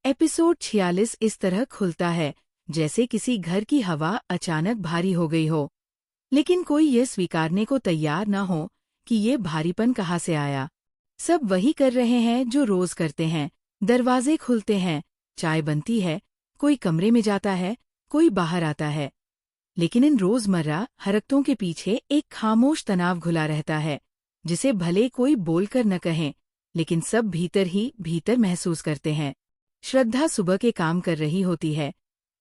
Episode 46 इस तरह खुलता है जैसे किसी घर की हवा अचानक भारी हो गई हो, लेकिन कोई ये स्वीकारने को तैयार न हो कि ये भारीपन कहाँ से आया। सब वही कर रहे हैं जो रोज करते हैं। दरवाजे खुलते हैं, चाय बनती है, कोई कमरे में जाता है, कोई बाहर आता है। लेकिन इन रोजमर्रा हरकतों के पीछे एक खामोश तनाव घुला रहता है, जिसे भले कोई बोलकर न कहें, लेकिन सब भीतर ही भीतर महसूस करते हैं। श्रद्धा सुबह के काम कर रही होती है,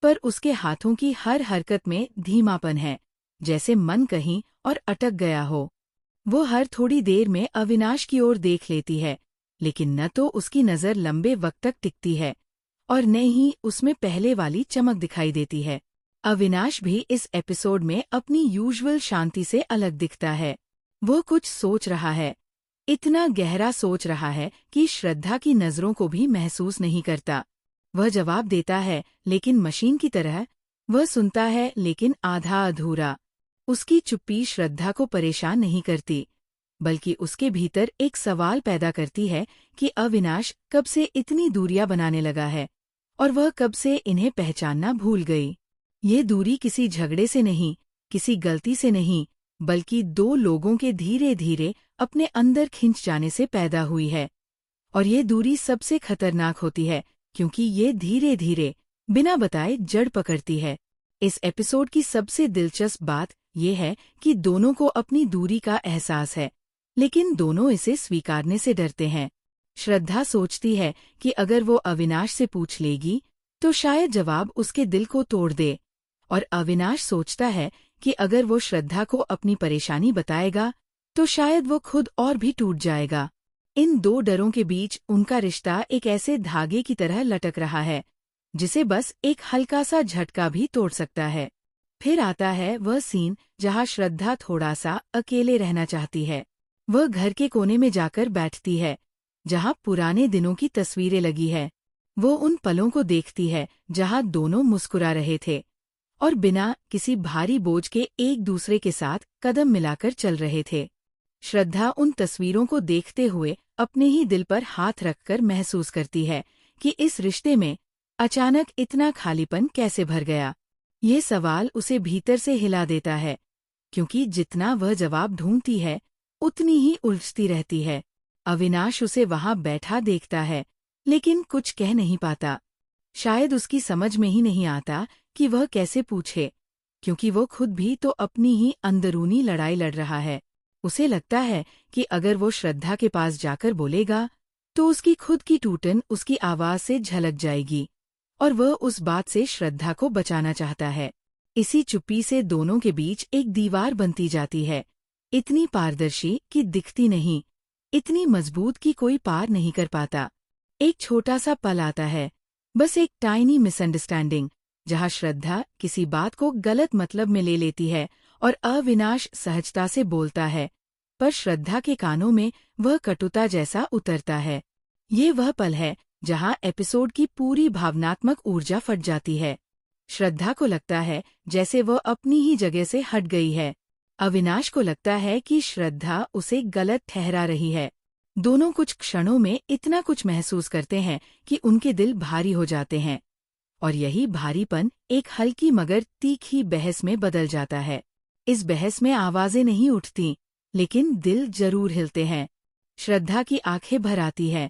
पर उसके हाथों की हर हरकत में धीमापन है, जैसे मन कहीं और अटक गया हो। वो हर थोड़ी देर में अविनाश की ओर देख लेती है, लेकिन न तो उसकी नज़र लंबे वक्त तक टिकती है और न ही उसमें पहले वाली चमक दिखाई देती है। अविनाश भी इस एपिसोड में अपनी यूजुअल शांति से अलग दिखता है। वो कुछ सोच रहा है, इतना गहरा सोच रहा है कि श्रद्धा की नज़रों को भी महसूस नहीं करता। वह जवाब देता है, लेकिन मशीन की तरह। वह सुनता है, लेकिन आधा अधूरा। उसकी चुप्पी श्रद्धा को परेशान नहीं करती, बल्कि उसके भीतर एक सवाल पैदा करती है कि अविनाश कब से इतनी दूरियां बनाने लगा है और वह कब से इन्हें पहचानना भूल गई। ये दूरी किसी झगड़े से नहीं, किसी गलती से नहीं, बल्कि दो लोगों के धीरे धीरे अपने अंदर खिंच जाने से पैदा हुई है। और ये दूरी सबसे खतरनाक होती है, क्योंकि ये धीरे धीरे बिना बताए जड़ पकड़ती है। इस एपिसोड की सबसे दिलचस्प बात यह है कि दोनों को अपनी दूरी का एहसास है, लेकिन दोनों इसे स्वीकारने से डरते हैं। श्रद्धा सोचती है कि अगर वो अविनाश से पूछ लेगी तो शायद जवाब उसके दिल को तोड़ दे, और अविनाश सोचता है कि अगर वो श्रद्धा को अपनी परेशानी बताएगा तो शायद वो खुद और भी टूट जाएगा। इन दो डरों के बीच उनका रिश्ता एक ऐसे धागे की तरह लटक रहा है, जिसे बस एक हल्का सा झटका भी तोड़ सकता है। फिर आता है वह सीन जहाँ श्रद्धा थोड़ा सा अकेले रहना चाहती है। वह घर के कोने में जाकर बैठती है, जहाँ पुराने दिनों की तस्वीरें लगी है। वो उन पलों को देखती है जहाँ दोनों मुस्कुरा रहे थे और बिना किसी भारी बोझ के एक दूसरे के साथ कदम मिलाकर चल रहे थे। श्रद्धा उन तस्वीरों को देखते हुए अपने ही दिल पर हाथ रखकर महसूस करती है कि इस रिश्ते में अचानक इतना खालीपन कैसे भर गया। ये सवाल उसे भीतर से हिला देता है, क्योंकि जितना वह जवाब ढूंढती है उतनी ही उलझती रहती है। अविनाश उसे वहां बैठा देखता है, लेकिन कुछ कह नहीं पाता। शायद उसकी समझ में ही नहीं आता कि वह कैसे पूछे, क्योंकि वो खुद भी तो अपनी ही अंदरूनी लड़ाई लड़ रहा है। उसे लगता है कि अगर वो श्रद्धा के पास जाकर बोलेगा तो उसकी खुद की टूटन उसकी आवाज से झलक जाएगी, और वह उस बात से श्रद्धा को बचाना चाहता है। इसी चुप्पी से दोनों के बीच एक दीवार बनती जाती है, इतनी पारदर्शी कि दिखती नहीं, इतनी मजबूत कि कोई पार नहीं कर पाता। एक छोटा सा पल आता है, बस एक टाइनी मिसअंडरस्टैंडिंग, जहाँ श्रद्धा किसी बात को गलत मतलब में ले लेती है और अविनाश सहजता से बोलता है, पर श्रद्धा के कानों में वह कटुता जैसा उतरता है। ये वह पल है जहाँ एपिसोड की पूरी भावनात्मक ऊर्जा फट जाती है। श्रद्धा को लगता है जैसे वह अपनी ही जगह से हट गई है। अविनाश को लगता है कि श्रद्धा उसे गलत ठहरा रही है। दोनों कुछ क्षणों में इतना कुछ महसूस करते हैं कि उनके दिल भारी हो जाते हैं, और यही भारीपन एक हल्की मगर तीखी बहस में बदल जाता है। इस बहस में आवाजें नहीं उठती, लेकिन दिल जरूर हिलते हैं। श्रद्धा की आंखें भर आती है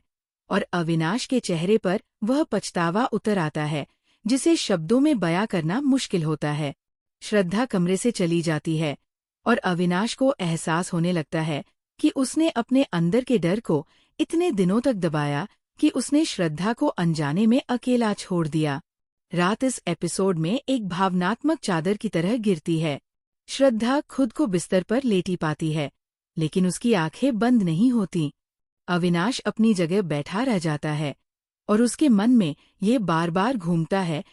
और अविनाश के चेहरे पर वह पछतावा उतर आता है जिसे शब्दों में बयां करना मुश्किल होता है। श्रद्धा कमरे से चली जाती है और अविनाश को एहसास होने लगता है कि उसने अपने अंदर के डर को इतने दिनों तक दबाया कि उसने श्रद्धा को अनजाने में अकेला छोड़ दिया। रात इस एपिसोड में एक भावनात्मक चादर की तरह गिरती है। श्रद्धा खुद को बिस्तर पर लेटी पाती है, लेकिन उसकी आंखें बंद नहीं होती। अविनाश अपनी जगह बैठा रह जाता है और उसके मन में ये बार बार घूमता है